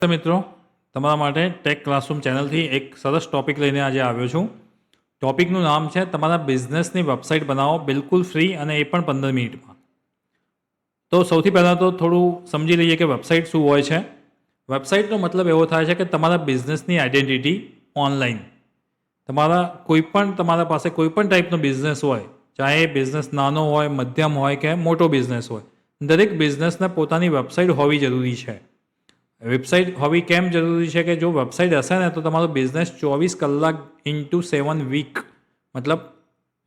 તો મિત્રો તમારા માટે ટેક ક્લાસરૂમ ચેનલથી એક સરસ ટોપિક લઈને આજે આવ્યો છું. ટોપિકનું નામ છે તમારા બિઝનેસની વેબસાઇટ બનાવો બિલકુલ ફ્રી અને એ પણ 15 મિનિટમાં. તો સૌથી પહેલાં તો થોડું સમજી લઈએ કે વેબસાઇટ શું હોય છે. વેબસાઇટનો મતલબ એવો થાય છે કે તમારા બિઝનેસની આઇડેન્ટિટી ઓનલાઈન. તમારા પાસે કોઈપણ ટાઈપનો બિઝનેસ હોય, ચાહે બિઝનેસ નાનો હોય, મધ્યમ હોય કે મોટો બિઝનેસ હોય, દરેક બિઝનેસને પોતાની વેબસાઇટ હોવી જરૂરી છે. વેબસાઇટ હોવી કેમ જરૂરી છે કે જો વેબસાઇટ હશે ને તો તમારો બિઝનેસ 24 કલાક ઇન્ટુ 7 વીક મતલબ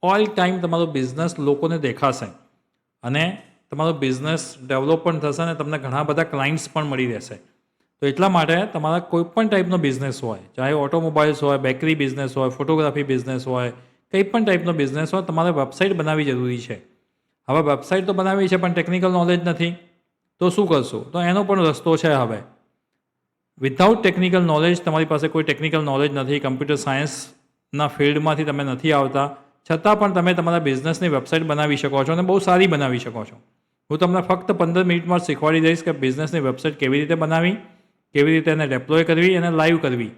ઓલ ટાઈમ તમારો બિઝનેસ લોકોને દેખાશે અને તમારો બિઝનેસ ડેવલપ પણ થશે અને તમને ઘણા બધા ક્લાયન્ટ્સ પણ મળી રહેશે. તો એટલા માટે તમારા કોઈપણ ટાઈપનો બિઝનેસ હોય, ચાહે ઓટોમોબાઈલ્સ હોય, બેકરી બિઝનેસ હોય, ફોટોગ્રાફી બિઝનેસ હોય, કંઈ પણ ટાઈપનો બિઝનેસ હોય, તમારે વેબસાઇટ બનાવવી જરૂરી છે. હવે વેબસાઇટ તો બનાવવી છે પણ ટેકનિકલ નોલેજ નથી તો શું કરશું? તો એનો પણ રસ્તો છે. હવે વિધાઉટ ટેકનિકલ નોલેજ, તમારી પાસે કોઈ ટેકનિકલ નોલેજ નથી, કમ્પ્યુટર સાયન્સના ફિલ્ડમાંથી તમે નથી આવતા, છતાં પણ તમે તમારા બિઝનેસની વેબસાઇટ બનાવી શકો છો અને બહુ સારી બનાવી શકો છો. હું તમને ફક્ત 15 મિનિટમાં શીખવાડી દઈશ કે બિઝનેસની વેબસાઇટ કેવી રીતે બનાવવી, કેવી રીતે એને ડેપ્લોય કરવી અને લાઈવ કરવી.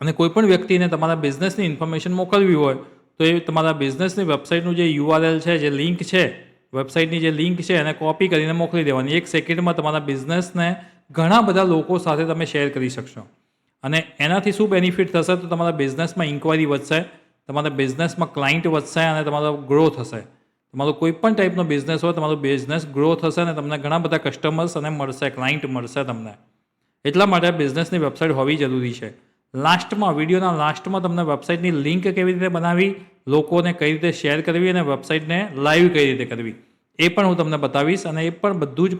અને કોઈપણ વ્યક્તિને તમારા બિઝનેસની ઇન્ફોર્મેશન મોકલવી હોય તો એ તમારા બિઝનેસની વેબસાઇટનું જે URL છે, જે લિંક છે, વેબસાઇટની જે લિંક છે એને કોપી કરીને મોકલી દેવાની. 1 સેકન્ડમાં તમારા બિઝનેસને ઘણા બધા લોકો સાથે તમે શેર કરી શકશો. અને એનાથી શું બેનિફિટ થશે? તો તમારા બિઝનેસમાં ઇન્ક્વાયરી વધશે, તમારા બિઝનેસમાં ક્લાયન્ટ વધશે અને તમારો ગ્રો થશે. તમારો કોઈપણ ટાઈપનો બિઝનેસ હોય, તમારો બિઝનેસ ગ્રો થશે અને તમને ઘણા બધા કસ્ટમર્સ અને મળશે, ક્લાયન્ટ મળશે તમને. એટલા માટે બિઝનેસની વેબસાઇટ હોવી જરૂરી છે. વિડીયોના લાસ્ટમાં તમને વેબસાઇટની લિંક કેવી રીતે બનાવવી, લોકોને કઈ રીતે શેર કરવી અને વેબસાઇટને લાઈવ કઈ રીતે કરવી એ પણ હું તમને બતાવીશ અને એ પણ બધું જ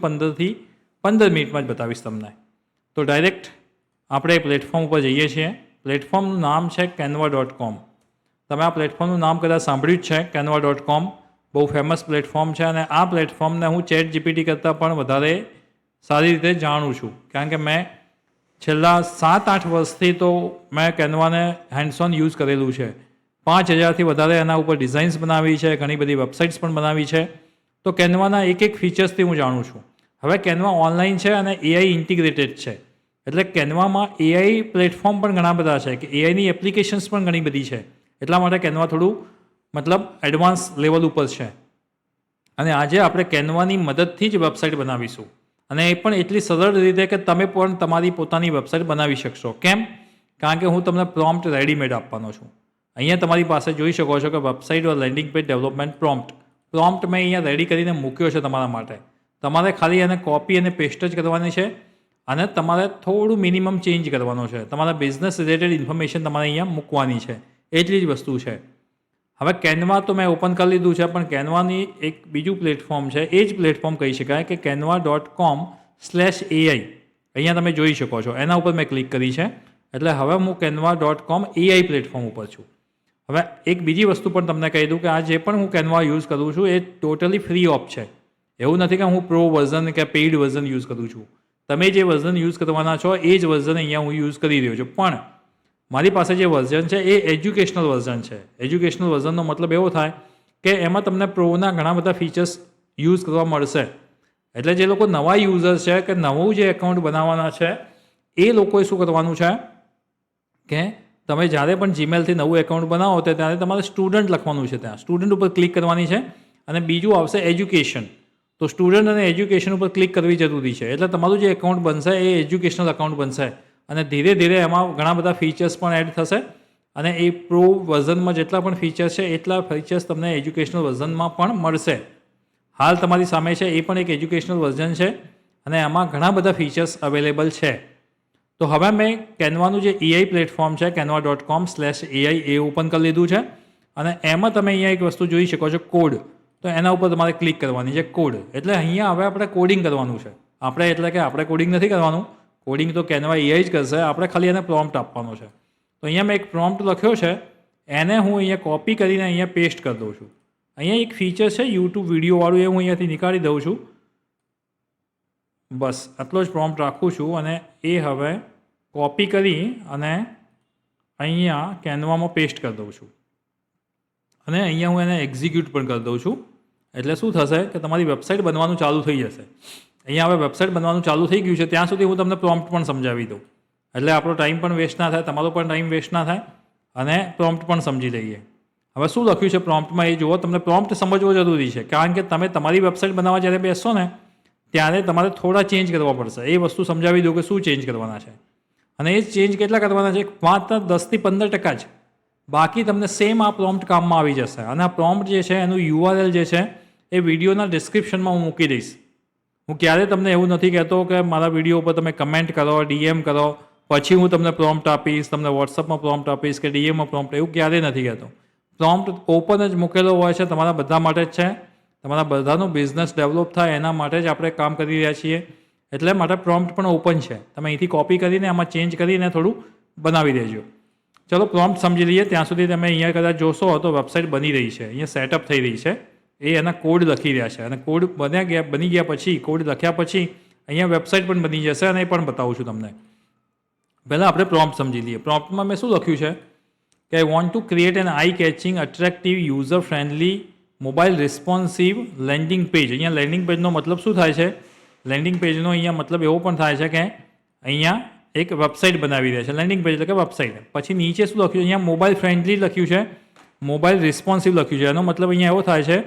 15 મિનિટમાં જ બતાવીશ તમને. તો ડાયરેક્ટ આપણે પ્લેટફોર્મ ઉપર જઈએ છીએ. પ્લેટફોર્મનું નામ છે canva.com. તમે આ પ્લેટફોર્મનું નામ કદાચ સાંભળ્યું જ છે. canva.com બહુ ફેમસ પ્લેટફોર્મ છે અને આ પ્લેટફોર્મને હું ChatGPT કરતાં પણ વધારે સારી રીતે જાણું છું, કારણ કે મેં છેલ્લા 7-8 વર્ષથી તો મેં કેનવાને હેન્ડ્સ ઓન યુઝ કરેલું છે. 5000થી વધારે એના ઉપર ડિઝાઇન્સ બનાવી છે, ઘણી બધી વેબસાઇટ્સ પણ બનાવી છે. તો કેનવાના એક ફીચર્સથી હું જાણું છું. હવે કેનવા ઓનલાઈન છે અને AI ઇન્ટિગ્રેટેડ છે. એટલે કેનવામાં AI પ્લેટફોર્મ પણ ઘણા બધા છે, કે AIની એપ્લિકેશન્સ પણ ઘણી બધી છે. એટલા માટે કેનવા થોડું મતલબ એડવાન્સ લેવલ ઉપર છે. અને આજે આપણે કેનવાની મદદથી જ વેબસાઇટ બનાવીશું અને એ પણ એટલી સરળ રીતે કે તમે પણ તમારી પોતાની વેબસાઇટ બનાવી શકશો. કેમ? કારણ કે હું તમને પ્રોમ્પ્ટ રેડીમેડ આપવાનો છું. અહીંયા તમારી પાસે જોઈ શકો છો કે વેબસાઇટ ઓર લેન્ડિંગ પેજ ડેવલપમેન્ટ પ્રોમ્પ્ટ મેં અહીંયા રેડી કરીને મૂક્યો છે તમારા માટે. તમારે ખાલી એને કોપી અને પેસ્ટ જ કરવાની છે અને તમારે થોડું મિનિમમ ચેન્જ કરવાનો છે. તમારા બિઝનેસ રિલેટેડ ઇન્ફોર્મેશન તમારે અહીંયા મૂકવાની છે. એટલી જ વસ્તુ છે. હવે કેનવા તો મેં ઓપન કરી લીધું છે, પણ કેનવાની એક બીજું પ્લેટફોર્મ છે. એ જ પ્લેટફોર્મ કહી શકાય કે canva.com/AI. અહીંયા તમે જોઈ શકો છો. એના ઉપર મેં ક્લિક કરી છે એટલે હવે હું canva.com AI પ્લેટફોર્મ ઉપર છું. હવે એક બીજી વસ્તુ પણ તમને કહી દઉં કે આ જે પણ હું કેનવા યુઝ કરું છું એ ટોટલી ફ્રી ઓફ છે. એવું નથી કે હું પ્રો વર્ઝન કે પેઇડ વર્ઝન યુઝ કરું છું. તમે જે વર્ઝન યુઝ કરવાના છો એ જ વર્ઝન અહીંયા હું યુઝ કરી રહ્યો છું. પણ મારી પાસે જે વર્ઝન છે એ એજ્યુકેશનલ વર્ઝન છે. એજ્યુકેશનલ વર્ઝનનો મતલબ એવો થાય કે એમાં તમને પ્રોના ઘણા બધા ફીચર્સ યુઝ કરવા મળશે. એટલે જે લોકો નવા યુઝર્સ છે કે નવું જે એકાઉન્ટ બનાવવાના છે એ લોકોએ શું કરવાનું છે કે તમે જ્યારે પણ જીમેલથી નવું એકાઉન્ટ બનાવો તો ત્યારે તમારે સ્ટુડન્ટ લખવાનું છે. ત્યાં સ્ટુડન્ટ ઉપર ક્લિક કરવાની છે અને બીજું આવશે એજ્યુકેશન. તો સ્ટુડન્ટ અને એજ્યુકેશન ઉપર ક્લિક કરવી જરૂરી છે. એટલે તમારું જે એકાઉન્ટ બનશે એ એજ્યુકેશનલ એકાઉન્ટ બનશે અને ધીરે ધીરે એમાં ઘણા બધા ફીચર્સ પણ એડ થશે અને એ પ્રો વર્ઝનમાં જેટલા પણ ફીચર્સ છે એટલા ફીચર્સ તમને એજ્યુકેશનલ વર્ઝનમાં પણ મળશે. હાલ તમારી સામે છે એ પણ એક એજ્યુકેશનલ વર્ઝન છે અને એમાં ઘણા બધા ફીચર્સ અવેલેબલ છે. તો હવે મેં કેનવાનું જે AI પ્લેટફોર્મ છે canva.com/AI એ ઓપન કરી લીધું છે અને એમાં તમે અહીંયા એક વસ્તુ જોઈ શકો છો, કોડ. તો એના ઉપર તમારે ક્લિક કરવાની છે, કોડ. એટલે અહીંયા હવે આપણે કોડિંગ કરવાનું છે. આપણે કોડિંગ નથી કરવાનું, કોડિંગ તો કેનવા AI જ કરશે. આપણે ખાલી એને પ્રોમ્પ્ટ આપવાનો છે. તો અહીંયા મેં એક પ્રોમ્પ્ટ લખ્યો છે, એને હું અહીંયા કોપી કરીને અહીંયા પેસ્ટ કરી દઉં છું. અહીંયા એક ફીચર છે YouTube વિડીયોવાળું, એ હું અહીંયાથી નીકાળી દઉં છું. બસ આટલો જ પ્રોમ્પ્ટ રાખું છું અને એ હવે કોપી કરી અને અહીંયા કેનવામાં પેસ્ટ કરી દઉં છું અને અહીંયા હું એને એક્ઝિક્યુટ પણ કરી દઉં છું. એટલે શું થશે કે તમારી વેબસાઇટ બનવાનું ચાલુ થઈ જશે. અહીંયા હવે વેબસાઇટ બનવાનું ચાલુ થઈ ગયું છે ત્યાં સુધી હું તમને પ્રોમ્પ્ટ પણ સમજાવી દઉં, એટલે આપણો ટાઈમ પણ વેસ્ટ ના થાય, તમારો પણ ટાઈમ વેસ્ટ ના થાય અને પ્રોમ્પ્ટ પણ સમજી લઈએ. હવે શું લખ્યું છે પ્રોમ્પ્ટમાં એ જુઓ. તમને પ્રોમ્પ્ટ સમજવો જરૂરી છે, કારણ કે તમે તમારી વેબસાઇટ બનાવવા જ્યારે બેસશો ને ત્યારે તમારે થોડા ચેન્જ કરવા પડશે. એ વસ્તુ સમજાવી દઉં કે શું ચેન્જ કરવાના છે, અને એ ચેન્જ કેટલા કરવાના છે, માત્ર 10 થી 15% જ. બાકી તમને સેમ આ પ્રોમ્પ્ટ કામમાં આવી જશે. અને આ પ્રોમ્પ્ટ જે છે એનું URL જે છે એ વિડીયોના ડિસ્ક્રિપ્શનમાં હું મૂકી દઈશ. હું ક્યારે તમને એવું નથી કહેતો કે મારા વિડીયો ઉપર તમે કમેન્ટ કરો, DM કરો, પછી હું તમને પ્રોમ્પ્ટ આપીશ, તમને વોટ્સઅપમાં પ્રોમ્પ્ટ આપીશ કે DMમાં પ્રોમ્પ્ટ, એવું ક્યારેય નથી કહેતો. પ્રોમ્પ્ટ ઓપન જ મૂકેલો હોય છે, તમારા બધા માટે જ છે. તમારા બધાનું બિઝનેસ ડેવલપ થાય એના માટે જ આપણે કામ કરી રહ્યા છીએ. એટલે માટે પ્રોમ્પ્ટ પણ ઓપન છે. તમે અહીંથી કોપી કરીને આમાં ચેન્જ કરીને થોડું બનાવી દેજો. ચલો પ્રોમ્પ્ટ સમજી લઈએ. ત્યાં સુધી તમે અહીંયા કદાચ જોશો તો વેબસાઇટ બની રહી છે, અહીંયા સેટઅપ થઈ રહી છે. એ એના કોડ લખી રહ્યા છે, અને કોડ બની ગયા પછી, કોડ લખ્યા પછી અહીંયા વેબસાઇટ પણ બની જશે, અને એ પણ બતાવું છું તમને. પહેલાં આપણે પ્રોમ્પ્ટ સમજી લઈએ. પ્રોમ્પ્ટમાં મેં શું લખ્યું છે કે I want to create an eye catching, attractive, user friendly, mobile responsive landing page. અહીંયા લેન્ડિંગ પેજનો મતલબ શું થાય છે? લેન્ડિંગ પેજનો અહીંયા મતલબ એવો પણ થાય છે કે અહીંયા એક વેબસાઇટ બનાવી રહ્યા છે. લેન્ડિંગ પેજ એટલે કે વેબસાઇટ. પછી નીચે શું લખ્યું? અહીંયા મોબાઈલ ફ્રેન્ડલી લખ્યું છે, મોબાઈલ રિસ્પોન્સિવ લખ્યું છે. એનો મતલબ અહીંયા એવો થાય છે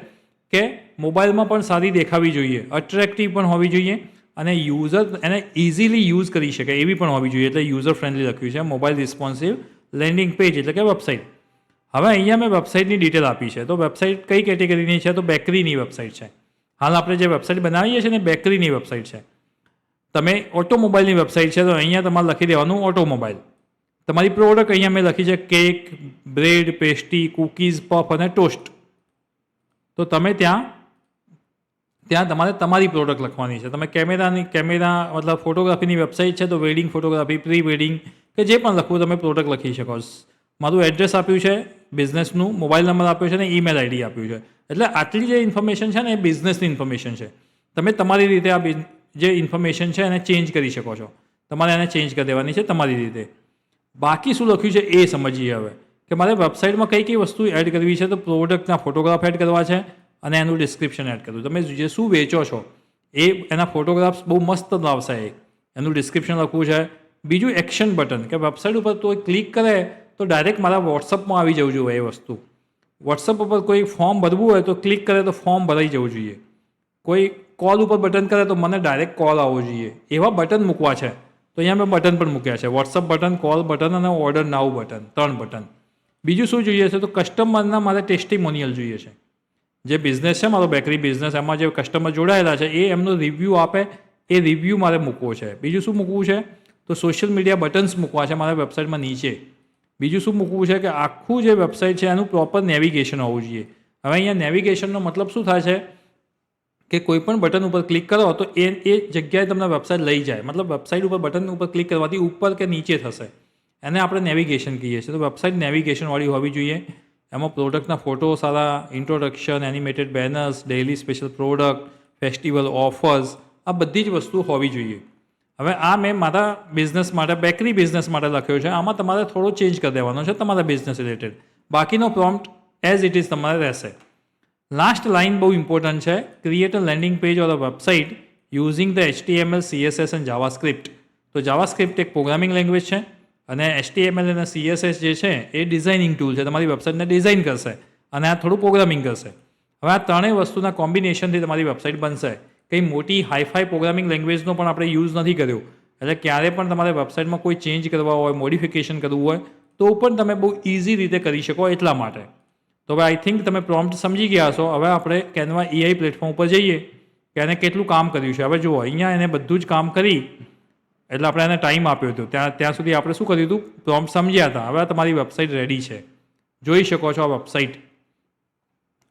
કે મોબાઈલમાં પણ સારી દેખાવી જોઈએ, અટ્રેક્ટિવ પણ હોવી જોઈએ, અને યુઝર એને ઇઝીલી યુઝ કરી શકે એવી પણ હોવી જોઈએ. એટલે યુઝર ફ્રેન્ડલી લખ્યું છે, મોબાઈલ રિસ્પોન્સિવ લેન્ડિંગ પેજ એટલે કે વેબસાઇટ. હવે અહીંયા મેં વેબસાઇટની ડિટેલ આપી છે. તો વેબસાઇટ કઈ કેટેગરીની છે? તો બેકરીની વેબસાઇટ છે. હાલ આપણે જે વેબસાઇટ બનાવીએ છીએ ને બેકરીની વેબસાઇટ છે. તમે ઓટોમોબાઈલની વેબસાઇટ છે તો અહીંયા તમારે લખી દેવાનું ઓટોમોબાઈલ. તમારી પ્રોડક્ટ અહીંયા મેં લખી છે cake, bread, pastry, cookies, puff અને ટોસ્ટ. તો તમે ત્યાં તમારે તમારી પ્રોડક્ટ લખવાની છે. તમે કેમેરા મતલબ ફોટોગ્રાફીની વેબસાઇટ છે તો વેડિંગ ફોટોગ્રાફી, પ્રી વેડિંગ કે જે પણ લખવું તમે પ્રોડક્ટ લખી શકો. મારું એડ્રેસ આપ્યું છે બિઝનેસનું, મોબાઈલ નંબર આપ્યો છે ને ઈમેલ આઈડી આપ્યું છે. એટલે આટલી જે ઇન્ફોર્મેશન છે ને એ બિઝનેસની ઇન્ફોર્મેશન છે. તમે તમારી રીતે આ જે ઇન્ફોર્મેશન છે એને ચેન્જ કરી શકો છો. તમારે એને ચેન્જ કરી દેવાની છે તમારી રીતે. બાકી શું લખ્યું છે એ સમજીએ હવે, કે મારે વેબસાઇટમાં કઈ વસ્તુ એડ કરવી છે. તો પ્રોડક્ટના ફોટોગ્રાફ એડ કરવા છે અને એનું ડિસ્ક્રિપ્શન એડ કરવું. તમે જે શું વેચો છો એના ફોટોગ્રાફ્સ બહુ મસ્ત લાવશે, એનું ડિસ્ક્રિપ્શન લખવું છે. બીજું એક્શન બટન, કે વેબસાઇટ ઉપર તો ક્લિક કરે તો ડાયરેક્ટ મારા વોટ્સઅપમાં આવી જવું જોઈએ એ વસ્તુ. વોટ્સઅપ ઉપર કોઈ ફોર્મ ભરવું હોય તો ક્લિક કરે તો ફોર્મ ભરાઈ જવું જોઈએ. કોઈ કોલ ઉપર બટન કરે તો મને ડાયરેક્ટ કોલ આવવો જોઈએ. એવા બટન મૂકવા છે. તો અહીંયા મેં બટન પણ મૂક્યા છે, વોટ્સઅપ બટન, કોલ બટન અને ઓર્ડર નાઉ બટન, 3 બટન. બીજું શું જોઈએ છે? તો કસ્ટમરના મારે ટેસ્ટિમોનિયલ જોઈએ છે. જે બિઝનેસ છે મારો બેકરી બિઝનેસ, એમાં જે કસ્ટમર જોડાયેલા છે એ એમનો રિવ્યૂ આપે, એ રિવ્યૂ મારે મૂકવો છે. બીજું શું મૂકવું છે? તો સોશિયલ મીડિયા બટન્સ મૂકવા છે મારા વેબસાઇટમાં નીચે. બીજું શું મૂકવું છે? કે આખું જે વેબસાઇટ છે એનું પ્રોપર નેવિગેશન હોવું જોઈએ. હવે અહીંયા નેવિગેશનનો મતલબ શું થાય છે કે કોઈ પણ બટન ઉપર ક્લિક કરો તો એ જગ્યાએ તમને વેબસાઇટ લઈ જાય. મતલબ વેબસાઇટ ઉપર બટન ઉપર ક્લિક કરવાથી ઉપર કે નીચે થશે, એને આપણે નેવિગેશન કહીએ છીએ. તો વેબસાઇટ નેવિગેશનવાળી હોવી જોઈએ. એમાં પ્રોડક્ટના ફોટો સારા, introduction, animated banners, daily special product, festival offers, આ બધી જ વસ્તુ હોવી જોઈએ. હવે આ મેં મારા બિઝનેસ માટે, બેકરી બિઝનેસ માટે લખ્યો છે. આમાં તમારે થોડો ચેન્જ કરી દેવાનો છે તમારા બિઝનેસ રિલેટેડ. બાકીનો પ્રોમ્પ્ટ એઝ ઇટ ઇઝ તમારે રહેશે. લાસ્ટ લાઇન બહુ ઇમ્પોર્ટન્ટ છે. Create a landing page or a website using the HTML, CSS and JavaScript. તો જાવાસ્ક્રિપ્ટ એક પ્રોગ્રામિંગ લેંગ્વેજ છે, અને HTML અને CSS જે છે એ ડિઝાઇનિંગ ટૂલ છે. તમારી વેબસાઇટને ડિઝાઇન કરશે અને આ થોડું પ્રોગ્રામિંગ કરશે. હવે આ ત્રણેય વસ્તુના કોમ્બિનેશનથી તમારી વેબસાઇટ બનશે. કંઈ મોટી હાઈફાઈ પ્રોગ્રામિંગ લેંગ્વેજનો પણ આપણે યુઝ નથી કર્યો. એટલે ક્યારે પણ તમારે વેબસાઇટમાં કોઈ ચેન્જ કરવા હોય, મોડિફિકેશન કરવું હોય તો પણ તમે બહુ ઇઝી રીતે કરી શકો એટલા માટે. તો હવે આઈ થિંક તમે પ્રોમ્પ્ટ સમજી ગયા છો. હવે આપણે કેનવા AI પ્લેટફોર્મ ઉપર જઈએ કે એને કેટલું કામ કર્યું છે. હવે જુઓ, અહીંયા એને બધું જ કામ કરી એટલે આપણે એને ટાઈમ આપ્યો હતો. ત્યાં સુધી આપણે શું કર્યું હતું? પ્રોમ્પ્ટ સમજ્યા હતા. હવે તમારી વેબસાઇટ રેડી છે, જોઈ શકો છો.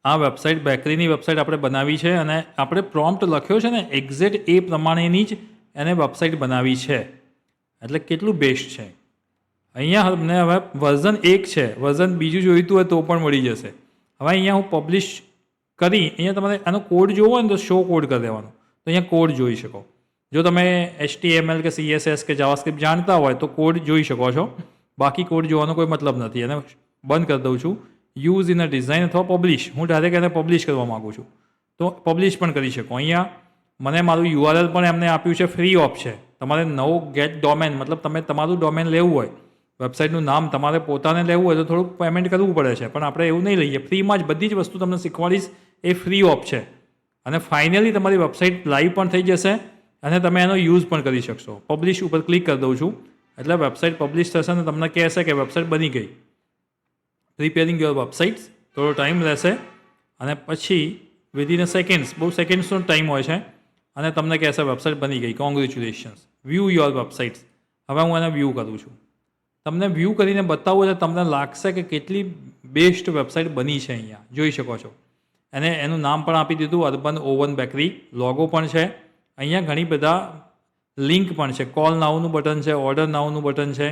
આ વેબસાઇટ બેકરીની વેબસાઇટ આપણે બનાવી છે, અને આપણે પ્રોમ્પ્ટ લખ્યો છે ને એક્ઝેક્ટ એ પ્રમાણેની જ એને વેબસાઇટ બનાવી છે. એટલે કેટલું બેસ્ટ છે. અહીંયા મને હવે વર્ઝન 1 છે, વર્ઝન બીજું જોઈતું હોય તો પણ મળી જશે. હવે અહીંયા હું પબ્લિશ કરી, અહીંયા તમારે આનો કોડ જોવો હોય ને તો શો કોડ કરી દેવાનો. તો અહીંયા કોડ જોઈ શકો. જો તમે HTML કે CSS કે જાવાસ્ક્રિપ્ટ જાણતા હોય તો કોડ જોઈ શકો છો. બાકી કોડ જોવાનો કોઈ મતલબ નથી. એને બંધ કરી દઉં છું. યુઝ ઇન અ ડિઝાઇન અથવા પબ્લિશ. હું ડાયરેક્ટ એને પબ્લિશ કરવા માગું છું તો પબ્લિશ પણ કરી શકો. અહીંયા મને મારું યુઆરએલ પણ એમને આપ્યું છે ફ્રી ઓફ છે. તમારે નવો ગેટ ડોમેન મતલબ તમે તમારું ડોમેન લેવું હોય, વેબસાઇટનું નામ તમારે પોતાને લેવું હોય તો થોડુંક પેમેન્ટ કરવું પડે છે, પણ આપણે એવું નહીં લઈએ. ફ્રીમાં જ બધી જ વસ્તુ તમને શીખવાડીશ, એ ફ્રી ઓફ છે. અને ફાઇનલી તમારી વેબસાઇટ લાઈવ પણ થઈ જશે અને તમે એનો યુઝ પણ કરી શકશો. પબ્લિશ ઉપર ક્લિક કરી દઉં છું એટલે વેબસાઇટ પબ્લિશ થશે અને તમને કહેશે કે વેબસાઇટ બની ગઈ. પ્રિપેરિંગ યોર વેબસાઇટ્સ થોડો ટાઈમ લેશે અને પછી વિધિન અ સેકન્ડ્સ, બહુ સેકન્ડ્સનો ટાઈમ હોય છે અને તમને કહેશે વેબસાઇટ બની ગઈ, કોંગ્રેચ્યુલેશન્સ, વ્યૂ યોર વેબસાઇટ્સ. હવે હું એને વ્યૂ કરું છું. તમને વ્યૂ કરીને બતાવું એટલે તમને લાગશે કે કેટલી બેસ્ટ વેબસાઇટ બની છે. અહીંયા જોઈ શકો છો. એને એનું નામ પણ આપી દીધું, અર્બન ઓવન બેકરી. લોગો પણ છે. અહીંયા ઘણી બધા લિંક પણ છે. કોલ નાવનું બટન છે, ઓર્ડર નાવનું બટન છે.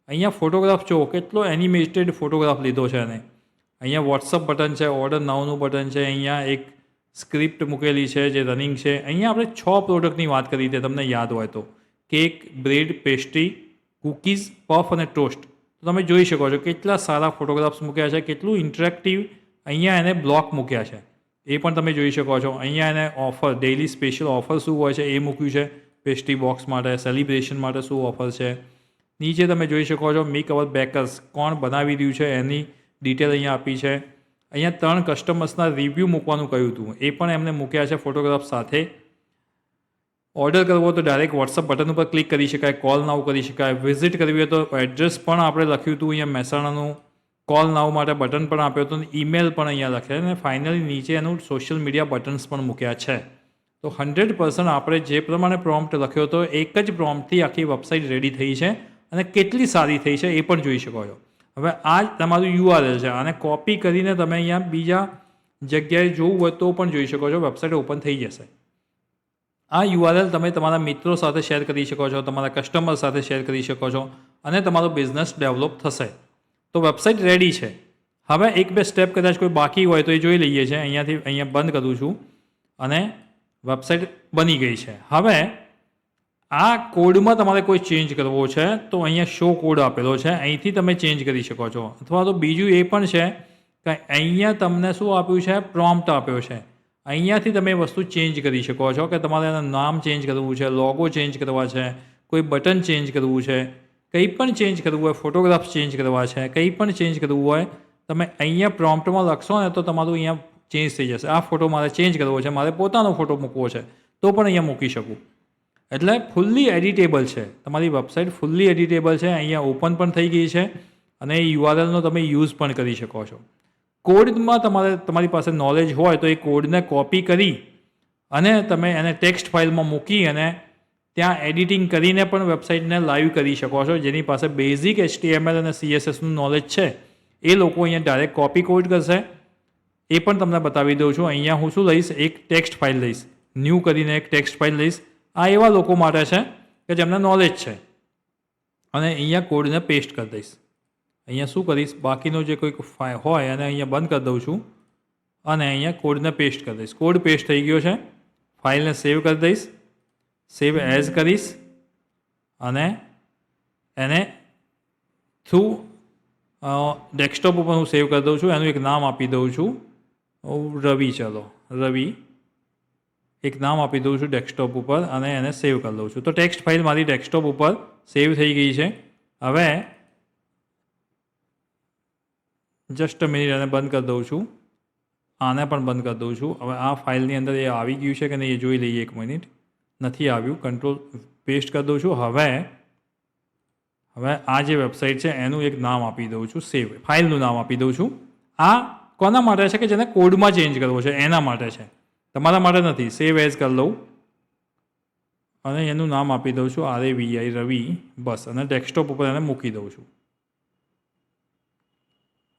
અહીંયા ફોટોગ્રાફ જુઓ, કેટલો એનિમેટેડ ફોટોગ્રાફ લીધો છે એને. અહીંયા વોટ્સઅપ બટન છે, ઓર્ડર નાવનું બટન છે. અહીંયા એક સ્ક્રિપ્ટ મૂકેલી છે જે રનિંગ છે. અહીંયા આપણે 6 પ્રોડક્ટની વાત કરી હતી, તમને યાદ હોય તો. Cake, bread, pastry, cookies, puff અને ટોસ્ટ. તો તમે જોઈ શકો છો કેટલા સારા ફોટોગ્રાફ્સ મૂક્યા છે, કેટલું ઇન્ટરેક્ટિવ. અહીંયા એને બ્લોક મૂક્યા છે, એ પણ તમે જોઈ શકો છો. અહીંયા એને ઓફર, ડેઇલી સ્પેશિયલ ઓફર શું હોય છે એ મૂક્યું છે. પેસ્ટ્રી બોક્સ માટે, સેલિબ્રેશન માટે શું ઓફર છે. નીચે તમે જોઈ શકો છો મેક અવર બેકર્સ, કોણ બનાવી રહ્યું છે એની ડિટેલ અહીંયા આપી છે. અહીંયા 3 કસ્ટમર્સના રિવ્યૂ મૂકવાનું કહ્યું હતું, એ પણ એમને મૂક્યા છે ફોટોગ્રાફ સાથે. ઓર્ડર કરવો તો ડાયરેક્ટ વોટ્સઅપ બટન ઉપર ક્લિક કરી શકાય, કોલ નાવ કરી શકાય. વિઝિટ કરવી હોય તો એડ્રેસ પણ આપણે લખ્યું હતું અહીંયા મહેસાણાનું. કોલ નાવ માટે બટન પણ આપ્યું હતું, ઈમેલ પણ અહીંયા લખ્યા છે અને ફાઇનલી નીચે એનું સોશિયલ મીડિયા બટન્સ પણ મૂક્યા છે. તો 100% આપણે જે પ્રમાણે પ્રોમ્પ્ટ લખ્યો હતો, એક જ પ્રોમ્પ્ટથી આખી વેબસાઇટ રેડી થઈ છે અને કેટલી સારી થઈ છે એ પણ જોઈ શકો છો. હવે આ જ તમારું યુઆરએલ છે, આને કોપી કરીને તમે અહીંયા બીજા જગ્યાએ જોવું હોય તો પણ જોઈ શકો છો, વેબસાઇટ ઓપન થઈ જશે. આ યુઆરએલ તમે તમારા મિત્રો સાથે શેર કરી શકો છો, તમારા કસ્ટમર સાથે શેર કરી શકો છો અને તમારો બિઝનેસ ડેવલપ થશે. તો વેબસાઇટ રેડી છે. હવે 1-2 સ્ટેપ કદાચ કોઈ બાકી હોય તો એ જોઈ લઈએ છીએ. અહીંયા બંધ કરું છું અને વેબસાઇટ બની ગઈ છે. હવે આ કોડમાં તમારે કોઈ ચેન્જ કરવો છે તો અહીંયા શો કોડ આપેલો છે, અહીંથી તમે ચેન્જ કરી શકો છો. અથવા તો બીજું એ પણ છે કે અહીંયા તમને શું આપ્યું છે, પ્રોમ્પ્ટ આપ્યો છે. અહીંયાથી તમે એ વસ્તુ ચેન્જ કરી શકો છો કે તમારે એનું નામ ચેન્જ કરવું છે, લોગો ચેન્જ કરવા છે, કોઈ બટન ચેન્જ કરવું છે, કંઈ પણ ચેન્જ કરવું હોય, ફોટોગ્રાફ્સ ચેન્જ કરવા છે, કંઈ પણ ચેન્જ કરવું હોય તમે અહીંયા પ્રોમ્પ્ટમાં લખશો ને તો તમારું અહીંયા ચેન્જ થઈ જશે. આ ફોટો મારે ચેન્જ કરવો છે, મારે પોતાનો ફોટો મૂકવો છે તો પણ અહીંયા મૂકી શકું. એટલે ફૂલ્લી એડિટેબલ છે, તમારી વેબસાઇટ ફૂલ્લી એડિટેબલ છે. અહીંયા ઓપન પણ થઈ ગઈ છે અને એ યુઆરએલનો તમે યુઝ પણ કરી શકો છો. કોડમાં તમારી પાસે નોલેજ હોય તો એ કોડને કોપી કરી અને તમે એને ટેક્સ્ટ ફાઇલમાં મૂકી અને ત્યાં એડિટિંગ કરીને પણ વેબસાઇટને લાઈવ કરી શકો છો. જેની પાસે બેઝિક HTML અને CSSનું નોલેજ છે એ લોકો અહીંયા ડાયરેક્ટ કોપી કોડ કરશે. એ પણ તમને બતાવી દઉં છું. અહીંયા હું શું લઈશ, એક ટેક્સ્ટ ફાઇલ લઈશ, ન્યૂ કરીને એક ટેક્સ્ટ ફાઇલ લઈશ. આ એવા લોકો માટે છે કે જેમને નોલેજ છે અને અહીંયા કોડને પેસ્ટ કરી દઈશ. અહીંયા શું કરીશ, બાકીનો જે કોઈ ફાઇલ હોય એને અહીંયા બંધ કરી દઉં છું અને અહીંયા કોડને પેસ્ટ કરી દઈશ. કોડ પેસ્ટ થઈ ગયો છે. ફાઇલને સેવ કરી દઈશ, સેવ એઝ કરીશ અને એને થ્રુ ડેસ્કટોપ ઉપર હું સેવ કરી દઉં છું. એનું એક નામ આપી દઉં છું રવિ. ચલો રવિ એક નામ આપી દઉં છું ડેસ્કટોપ ઉપર અને એને સેવ કરી દઉં છું. તો ટેક્સ્ટ ફાઇલ મારી ડેસ્કટોપ ઉપર સેવ થઈ ગઈ છે. હવે જસ્ટ અ મિનિટ એને બંધ કરી દઉં છું, આને પણ બંધ કરી દઉં છું. હવે આ ફાઇલની અંદર એ આવી ગયું છે કે નહીં એ જોઈ લઈએ. 1 મિનિટ, નથી આવ્યું. કંટ્રોલ પેસ્ટ કરી દઉં છું. હવે આ જે વેબસાઇટ છે એનું એક નામ આપી દઉં છું, સેવ ફાઇલનું નામ આપી દઉં છું. આ કોના માટે છે કે જેને કોડમાં ચેન્જ કરવો છે એના માટે છે, તમારા માટે નથી. સેવ એઝ કરી લઉં અને એનું નામ આપી દઉં છું RAVI રવિ, બસ. અને ડેસ્કટોપ ઉપર એને મૂકી દઉં છું.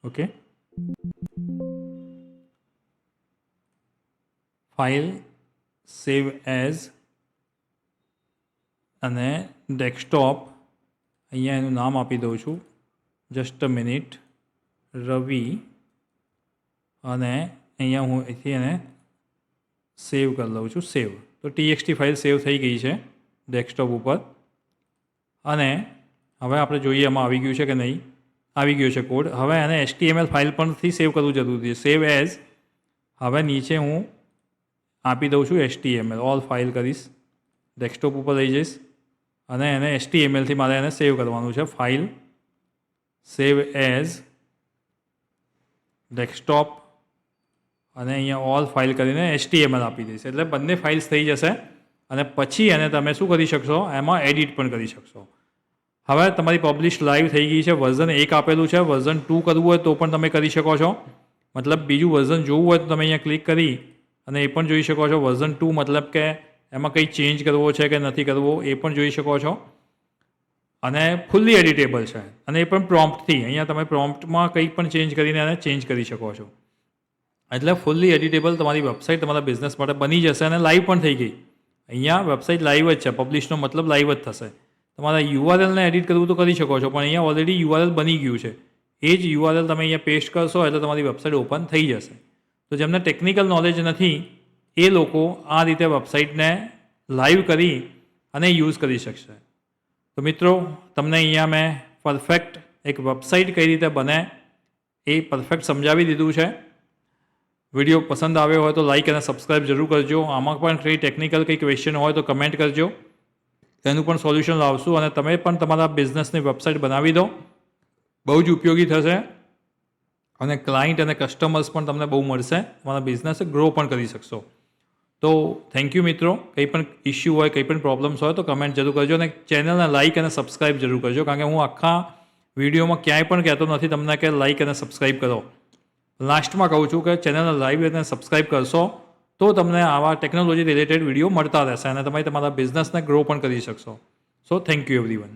ઓકે, ફાઇલ, સેવ એઝ અને ડેસ્કટોપ. અહીંયા એનું નામ આપી દઉં છું, જસ્ટ અ મિનિટ, રવિ. અને અહીંયા હું અહીંથી એને સેવ કરી લઉં છું, સેવ. તો TXT ફાઇલ સેવ થઈ ગઈ છે ડેસ્કટોપ ઉપર. અને હવે આપણે જોઈએ એમાં આવી ગયું છે કે નહીં. આવી ગયો છે કોડ. હવે એને HTML ફાઇલ પરથી સેવ કરવું જરૂરી છે, સેવ એઝ. હવે નીચે હું આપી દઉં છું HTML ઓલ ફાઇલ કરીશ, ડેસ્કટોપ ઉપર લઈ જઈશ અને એને HTMLથી મારે એને સેવ કરવાનું છે. ફાઇલ સેવ એઝ ડેસ્કટોપ અને અહીંયા ઓલ ફાઇલ કરીને HTML આપી દઈશ એટલે બંને ફાઇલ્સ થઈ જશે અને પછી એને તમે શું કરી શકશો, એમાં એડિટ પણ કરી શકશો. હવે તમારી પબ્લિશ લાઈવ થઈ ગઈ છે, વર્ઝન 1 આપેલું છે, વર્ઝન 2 કરવું હોય તો પણ તમે કરી શકો છો. મતલબ બીજું વર્ઝન જોવું હોય તો તમે અહીંયા ક્લિક કરી અને એ પણ જોઈ શકો છો. વર્ઝન 2 મતલબ કે એમાં કંઈ ચેન્જ કરવો છે કે નથી કરવો એ પણ જોઈ શકો છો અને ફૂલ્લી એડિટેબલ છે અને એ પણ પ્રોમ્પ્ટથી. અહીંયા તમે પ્રોમ્પ્ટમાં કંઈ પણ ચેન્જ કરીને એને ચેન્જ કરી શકો છો. એટલે ફૂલ્લી એડિટેબલ તમારી વેબસાઇટ તમારા બિઝનેસ માટે બની જશે અને લાઈવ પણ થઈ ગઈ. અહીંયા વેબસાઇટ લાઈવ જ છે, પબ્લિશનો મતલબ લાઈવ જ થશે. તમારા URLને એડિટ કરવું તો કરી શકો છો પણ અહીંયા ઓલરેડી URL બની ગયું છે. એ જ URL તમે અહીંયા પેસ્ટ કરશો એટલે તમારી વેબસાઇટ ઓપન થઈ જશે. તો જેમને ટેકનિકલ નોલેજ નથી એ લોકો આ રીતે વેબસાઇટને લાઈવ કરી અને યુઝ કરી શકશે. તો મિત્રો તમને અહીંયા મેં પરફેક્ટ એક વેબસાઇટ કઈ રીતે બને એ પરફેક્ટ સમજાવી દીધું છે. વિડીયો પસંદ આવ્યો હોય તો લાઇક અને સબસ્ક્રાઇબ જરૂર કરજો. આમાં પણ કંઈ ટેકનિકલ કંઈ ક્વેશ્ચન હોય તો કમેન્ટ કરજો, તેનું પણ સોલ્યુશન લાવશું અને તમે પણ તમારા બિઝનેસની વેબસાઇટ બનાવી દો. બહુ જ ઉપયોગી થશે અને ક્લાયન્ટ અને કસ્ટમર્સ પણ તમને બહુ મળશે. તમારા બિઝનેસ ગ્રો પણ કરી શકશો. તો થેન્ક યુ મિત્રો. કંઈ પણ ઇસ્યુ હોય, કંઈ પણ પ્રોબ્લેમ્સ હોય તો કમેન્ટ જરૂર કરજો અને ચેનલને લાઇક અને સબસ્ક્રાઇબ જરૂર કરજો, કારણ કે હું આખા વિડીયોમાં ક્યાંય પણ કહેતો નથી તમને કે લાઇક અને સબસ્ક્રાઇબ કરો. લાસ્ટમાં કહું છું કે ચેનલને લાઈવ અને સબસ્ક્રાઇબ કરશો તો તમને આવા ટેકનોલોજી રિલેટેડ વિડીયો મળતા રહેશે અને તમે તમારા બિઝનેસને ગ્રો પણ કરી શકશો. So thank you everyone.